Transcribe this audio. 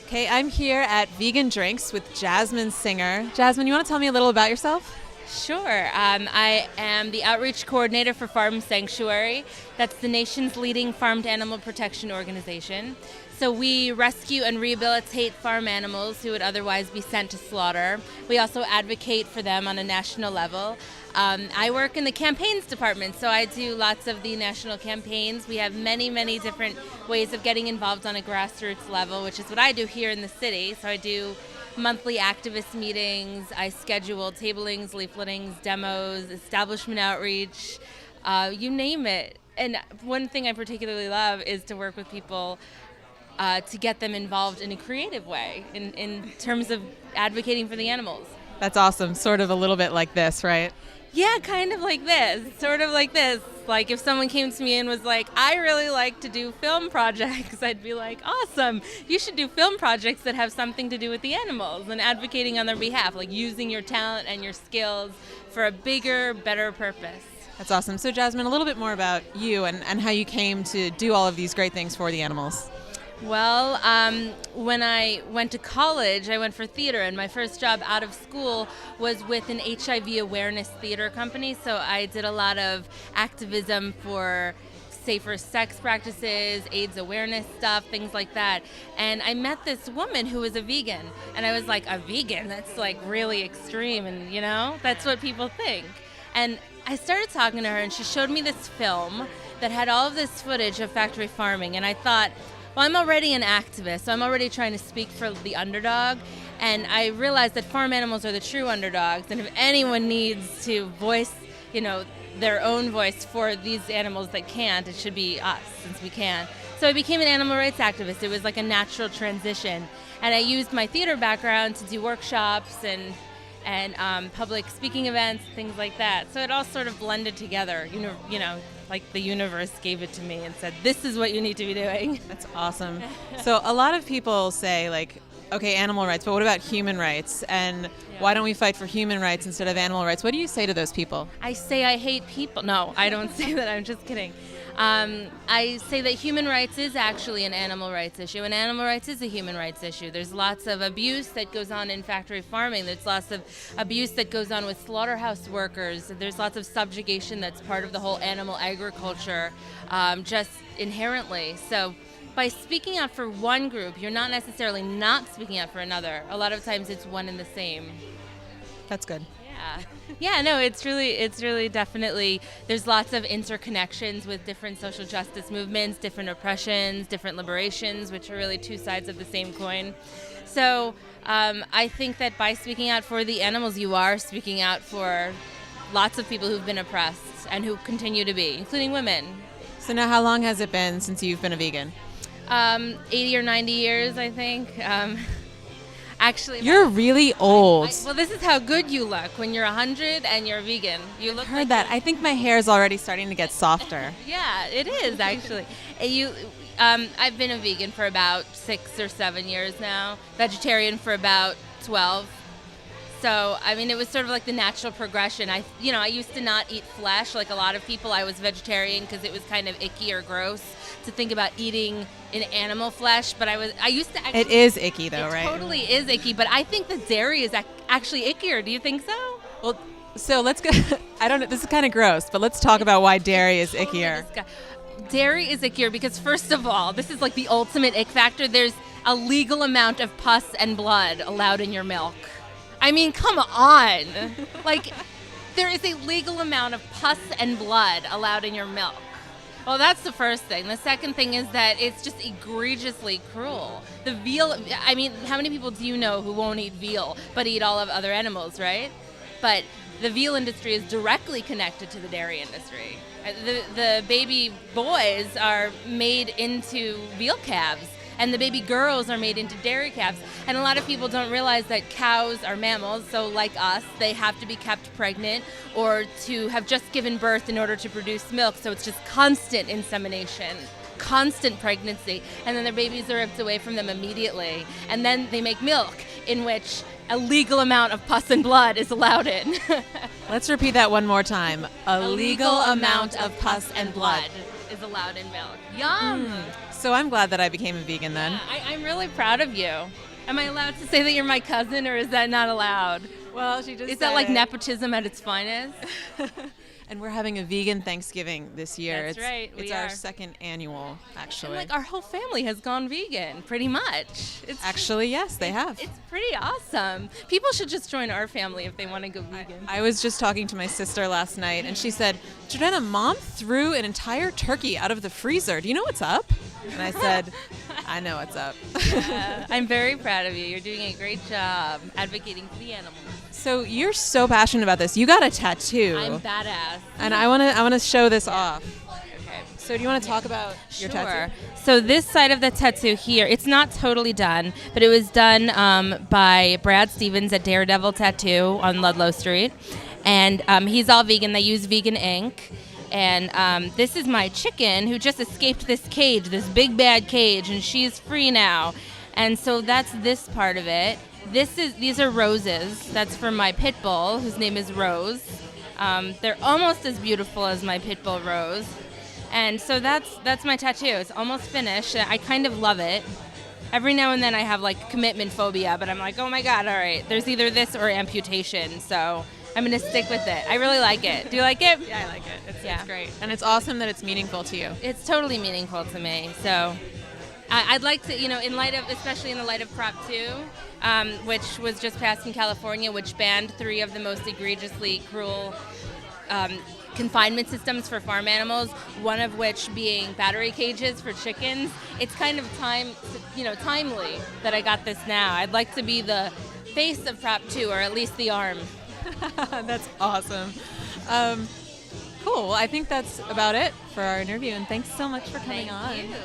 Okay, I'm here at Vegan Drinks with Jasmin Singer. Jasmin, you want to tell me a little about yourself? Sure. I am the outreach coordinator for Farm Sanctuary. That's the nation's leading farmed animal protection organization. So we rescue and rehabilitate farm animals who would otherwise be sent to slaughter. We also advocate for them on a national level. I work in the campaigns department, so I do lots of the national campaigns. We have many, many different ways of getting involved on a grassroots level, which is what I do here in the city. So I do monthly activist meetings, I schedule tablings, leafletings, demos, establishment outreach, you name it. And one thing I particularly love is to work with people to get them involved in a creative way in terms of advocating for the animals. That's awesome. Sort of a little bit like this, right? Yeah, kind of like this, sort of like this. Like if someone came to me and was like, I really like to do film projects, I'd be like, awesome, you should do film projects that have something to do with the animals and advocating on their behalf, like using your talent and your skills for a bigger, better purpose. That's awesome. So Jasmin, a little bit more about you and how you came to do all of these great things for the animals. Well, when I went to college, I went for theater, and my first job out of school was with an HIV awareness theater company. So I did a lot of activism for safer sex practices, AIDS awareness stuff, things like that. And I met this woman who was a vegan, and I was like, a vegan? That's like really extreme, and that's what people think. And I started talking to her, and she showed me this film that had all of this footage of factory farming, and I thought, well, I'm already an activist, so I'm already trying to speak for the underdog, and I realized that farm animals are the true underdogs, and if anyone needs to voice, their own voice for these animals that can't, it should be us, since we can. So I became an animal rights activist. It was like a natural transition, and I used my theater background to do workshops and public speaking events, things like that. So it all sort of blended together, like the universe gave it to me and said, this is what you need to be doing. That's awesome. So a lot of people say, like, okay, animal rights, but what about human rights? And why don't we fight for human rights instead of animal rights? What do you say to those people? I say I hate people. No, I don't say that. I'm just kidding. I say that human rights is actually an animal rights issue, and animal rights is a human rights issue. There's lots of abuse that goes on in factory farming. There's lots of abuse that goes on with slaughterhouse workers. There's lots of subjugation that's part of the whole animal agriculture, just inherently. So by speaking out for one group, you're not necessarily not speaking out for another. A lot of times it's one and the same. That's good. Yeah, no, it's really definitely, there's lots of interconnections with different social justice movements, different oppressions, different liberations, which are really two sides of the same coin. So I think that by speaking out for the animals, you are speaking out for lots of people who've been oppressed and who continue to be, including women. So now how long has it been since you've been a vegan? 80 or 90 years, I think. Actually, you're really old. Well, this is how good you look when you're 100 and you're vegan. You look. I heard that. I think my hair is already starting to get softer. Yeah, it is actually. I've been a vegan for about 6 or 7 years now. Vegetarian for about 12. So, I mean, it was sort of like the natural progression. I used to not eat flesh like a lot of people. I was vegetarian because it was kind of icky or gross to think about eating in animal flesh. But I used to actually... It is icky, though, right? It totally is icky. But I think that dairy is actually ickier. Do you think so? Well, so let's go... I don't know. This is kind of gross, but let's talk about why dairy is ickier. Dairy is ickier because, first of all, this is like the ultimate ick factor. There's a legal amount of pus and blood allowed in your milk. I mean, come on. Like, there is a legal amount of pus and blood allowed in your milk. Well, that's the first thing. The second thing is that it's just egregiously cruel. The veal, I mean, how many people do you know who won't eat veal but eat all of other animals, right? But the veal industry is directly connected to the dairy industry. The baby boys are made into veal calves, and the baby girls are made into dairy calves. And a lot of people don't realize that cows are mammals, so like us, they have to be kept pregnant or to have just given birth in order to produce milk. So it's just constant insemination, constant pregnancy, and then their babies are ripped away from them immediately. And then they make milk in which a legal amount of pus and blood is allowed in. Let's repeat that one more time. A legal amount of pus and blood. is allowed in milk. Yum! So I'm glad that I became a vegan then. Yeah, I'm really proud of you. Am I allowed to say that you're my cousin, or is that not allowed? Well, she just Is that like nepotism at its finest? And we're having a vegan Thanksgiving this year. That's right, It's our second annual, actually. And like our whole family has gone vegan, pretty much. It's Actually, yes, they have. It's pretty awesome. People should just join our family if they want to go vegan. I was just talking to my sister last night, and she said, Jordana, Mom threw an entire turkey out of the freezer. Do you know what's up? And I said, I know what's up. I'm very proud of you. You're doing a great job advocating for the animals. So you're so passionate about this. You got a tattoo. I'm badass. And I want to show this off. Okay. So do you want to talk about your tattoo? So this side of the tattoo here, it's not totally done, but it was done by Brad Stevens at Daredevil Tattoo on Ludlow Street. And he's all vegan. They use vegan ink. And this is my chicken who just escaped this cage, this big bad cage, and she's free now. And so that's this part of it. These are roses. That's for my pit bull, whose name is Rose. They're almost as beautiful as my pit bull Rose. And so that's my tattoo. It's almost finished. I kind of love it. Every now and then I have like commitment phobia, but I'm like, oh my God, all right, there's either this or amputation. So I'm going to stick with it. I really like it. Do you like it? Yeah, I like it. It's great. And it's awesome that it's meaningful to you. It's totally meaningful to me. So I'd like to, in light of, especially in the light of Prop 2, which was just passed in California, which banned 3 of the most egregiously cruel confinement systems for farm animals, one of which being battery cages for chickens. It's kind of timely that I got this now. I'd like to be the face of Prop 2, or at least the arm. That's awesome. Cool. Well, I think that's about it for our interview, and thanks so much for coming on. Thank you.